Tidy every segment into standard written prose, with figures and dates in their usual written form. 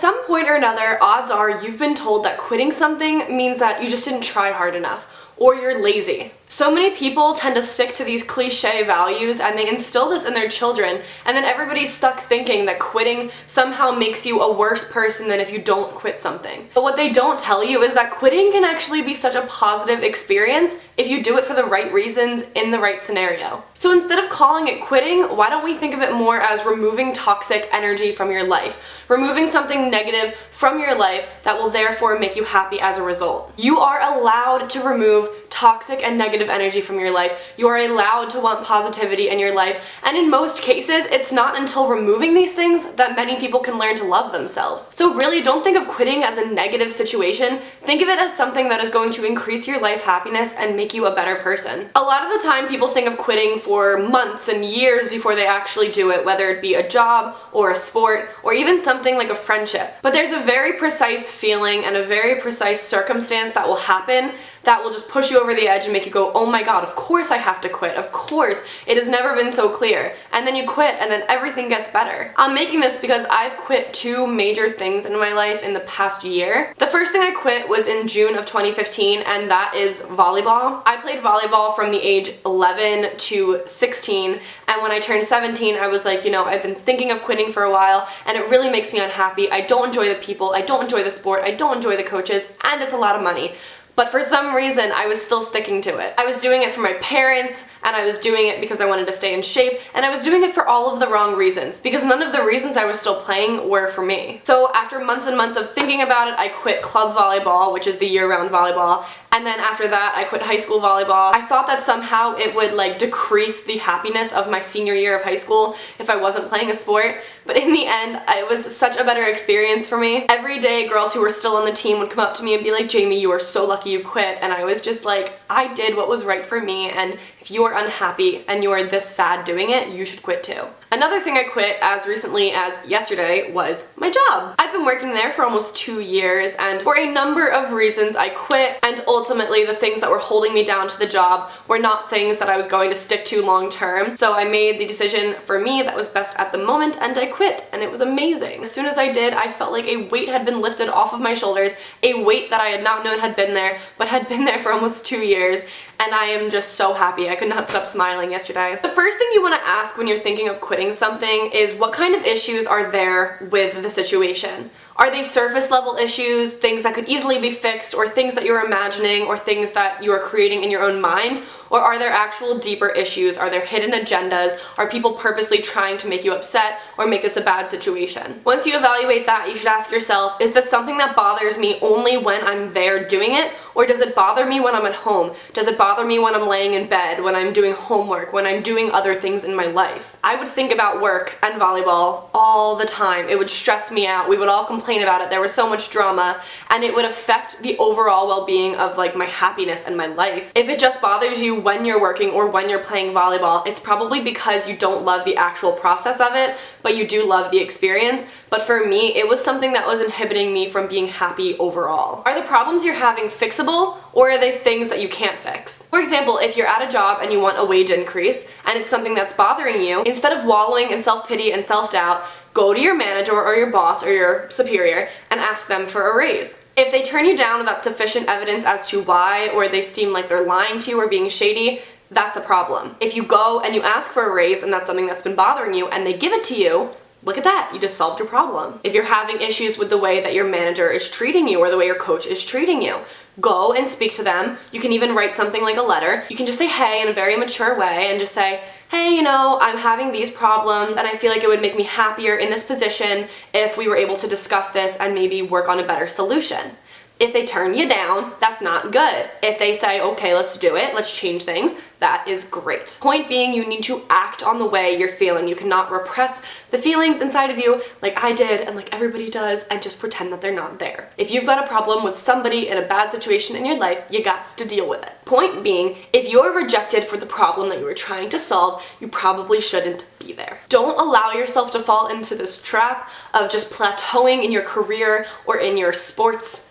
some point or another, odds are you've been told that quitting something means that you just didn't try hard enough, or you're lazy. So many people tend to stick to these cliche values and they instill this in their children, and then everybody's stuck thinking that quitting somehow makes you a worse person than if you don't quit something. But what they don't tell you is that quitting can actually be such a positive experience if you do it for the right reasons in the right scenario. So instead of calling it quitting, why don't we think of it more as removing toxic energy from your life, removing something negative from your life that will therefore make you happy as a result. You are allowed to remove toxic and negative energy from your life. You are allowed to want positivity in your life, and in most cases, it's not until removing these things that many people can learn to love themselves. So really, don't think of quitting as a negative situation. Think of it as something that is going to increase your life happiness and make you a better person. A lot of the time, people think of quitting for months and years before they actually do it, whether it be a job or a sport or even something like a friendship. But there's a very precise feeling and a very precise circumstance that will happen that will just push you over the edge and make you go, oh my god, of course I have to quit, of course, it has never been so clear. And then you quit and then everything gets better. I'm making this because I've quit 2 major things in my life in the past year. The first thing I quit was in June of 2015, and that is volleyball. I played volleyball from the age 11 to 16, and when I turned 17 I was like, you know, I've been thinking of quitting for a while and it really makes me unhappy. I don't enjoy the people, I don't enjoy the sport, I don't enjoy the coaches, and it's a lot of money. But for some reason, I was still sticking to it. I was doing it for my parents, and I was doing it because I wanted to stay in shape, and I was doing it for all of the wrong reasons, because none of the reasons I was still playing were for me. So after months and months of thinking about it, I quit club volleyball, which is the year-round volleyball, and then after that, I quit high school volleyball. I thought that somehow it would like decrease the happiness of my senior year of high school if I wasn't playing a sport, but in the end, it was such a better experience for me. Every day, girls who were still on the team would come up to me and be like, Jamie, you are so lucky you quit, and I was just like, I did what was right for me, and if you are unhappy and you are this sad doing it, you should quit too. Another thing I quit as recently as yesterday was my job. I've been working there for almost 2 years, and for a number of reasons I quit, and ultimately the things that were holding me down to the job were not things that I was going to stick to long term. So I made the decision for me that was best at the moment, and I quit, and it was amazing. As soon as I did, I felt like a weight had been lifted off of my shoulders, a weight that I had not known had been there, but had been there for almost 2 years, and I am just so happy. I could not stop smiling yesterday. The first thing you want to ask when you're thinking of quitting something is what kind of issues are there with the situation? Are they surface level issues, things that could easily be fixed, or things that you're imagining, or things that you are creating in your own mind? Or are there actual deeper issues? Are there hidden agendas? Are people purposely trying to make you upset or make this a bad situation? Once you evaluate that, you should ask yourself, is this something that bothers me only when I'm there doing it? Or does it bother me when I'm at home? Does it bother me when I'm laying in bed, when I'm doing homework, when I'm doing other things in my life? I would think about work and volleyball all the time. It would stress me out. We would all complain about it. There was so much drama, and it would affect the overall well-being of like my happiness and my life. If it just bothers you when you're working or when you're playing volleyball, it's probably because you don't love the actual process of it, but you do love the experience. But for me, it was something that was inhibiting me from being happy overall. Are the problems you're having fixable, or are they things that you can't fix? For example, if you're at a job and you want a wage increase, and it's something that's bothering you, instead of wallowing in self-pity and self-doubt, go to your manager or your boss or your superior and ask them for a raise. If they turn you down without sufficient evidence as to why, or they seem like they're lying to you or being shady, that's a problem. If you go and you ask for a raise and that's something that's been bothering you and they give it to you, look at that, you just solved your problem. If you're having issues with the way that your manager is treating you or the way your coach is treating you, go and speak to them. You can even write something like a letter. You can just say hey in a very mature way and just say, hey, you know, I'm having these problems and I feel like it would make me happier in this position if we were able to discuss this and maybe work on a better solution. If they turn you down, that's not good. If they say, okay, let's do it, let's change things, that is great. Point being, you need to act on the way you're feeling. You cannot repress the feelings inside of you like I did and like everybody does and just pretend that they're not there. If you've got a problem with somebody in a bad situation in your life, you got to deal with it. Point being, if you're rejected for the problem that you were trying to solve, you probably shouldn't be there. Don't allow yourself to fall into this trap of just plateauing in your career or in your sports.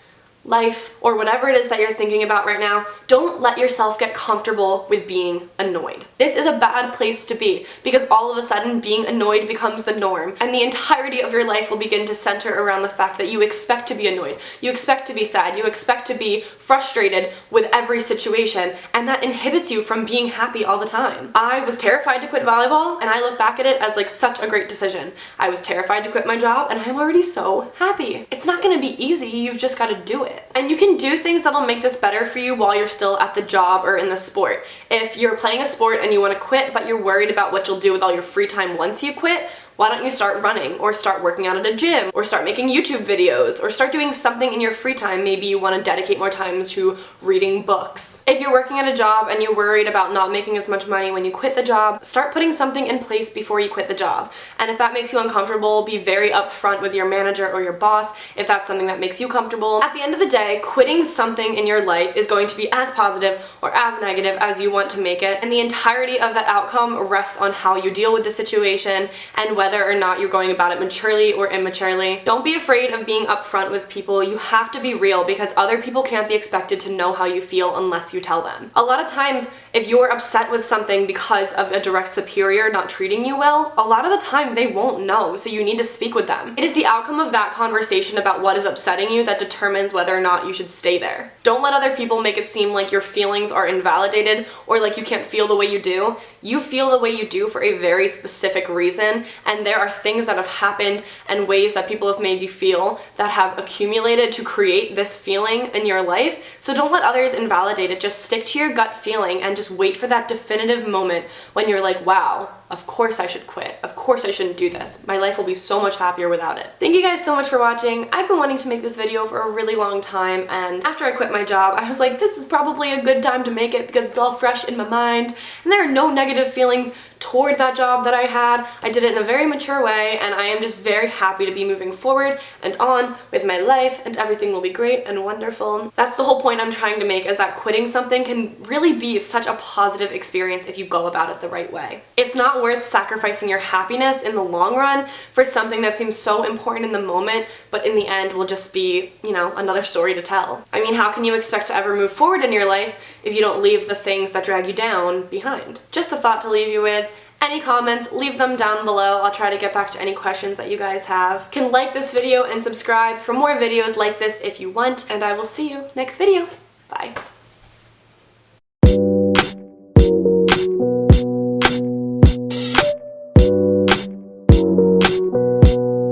life, or whatever it is that you're thinking about right now, don't let yourself get comfortable with being annoyed. This is a bad place to be, because all of a sudden being annoyed becomes the norm, and the entirety of your life will begin to center around the fact that you expect to be annoyed, you expect to be sad, you expect to be frustrated with every situation, and that inhibits you from being happy all the time. I was terrified to quit volleyball, and I look back at it as like such a great decision. I was terrified to quit my job, and I'm already so happy. It's not gonna be easy, you've just gotta do it. And you can do things that'll make this better for you while you're still at the job or in the sport. If you're playing a sport and you want to quit, but you're worried about what you'll do with all your free time once you quit, why don't you start running, or start working out at a gym, or start making YouTube videos, or start doing something in your free time. Maybe you want to dedicate more time to reading books. If you're working at a job and you're worried about not making as much money when you quit the job, start putting something in place before you quit the job. And if that makes you uncomfortable, be very upfront with your manager or your boss if that's something that makes you comfortable. At the end of the day, quitting something in your life is going to be as positive or as negative as you want to make it, and the entirety of that outcome rests on how you deal with the situation and whether or not you're going about it maturely or immaturely. Don't be afraid of being upfront with people. You have to be real, because other people can't be expected to know how you feel unless you tell them. A lot of times, if you're upset with something because of a direct superior not treating you well, a lot of the time they won't know, so you need to speak with them. It is the outcome of that conversation about what is upsetting you that determines whether or not you should stay there. Don't let other people make it seem like your feelings are invalidated or like you can't feel the way you do. You feel the way you do for a very specific reason, and there are things that have happened and ways that people have made you feel that have accumulated to create this feeling in your life. So don't let others invalidate it. Just stick to your gut feeling and just wait for that definitive moment when you're like, wow, of course I should quit. Of course I shouldn't do this. My life will be so much happier without it. Thank you guys so much for watching. I've been wanting to make this video for a really long time, and after I quit my job, I was like, this is probably a good time to make it because it's all fresh in my mind, and there are no negative feelings toward that job that I had. I did it in a very mature way, and I am just very happy to be moving forward and on with my life, and everything will be great and wonderful. That's the whole point I'm trying to make, is that quitting something can really be such a positive experience if you go about it the right way. It's not worth sacrificing your happiness in the long run for something that seems so important in the moment, but in the end will just be, you know, another story to tell. I mean, how can you expect to ever move forward in your life if you don't leave the things that drag you down behind? Just a thought to leave you with. Any comments, leave them down below. I'll try to get back to any questions that you guys have. You can like this video and subscribe for more videos like this if you want, and I will see you next video. Bye.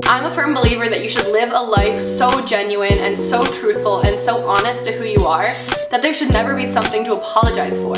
I'm a firm believer that you should live a life so genuine and so truthful and so honest to who you are that there should never be something to apologize for.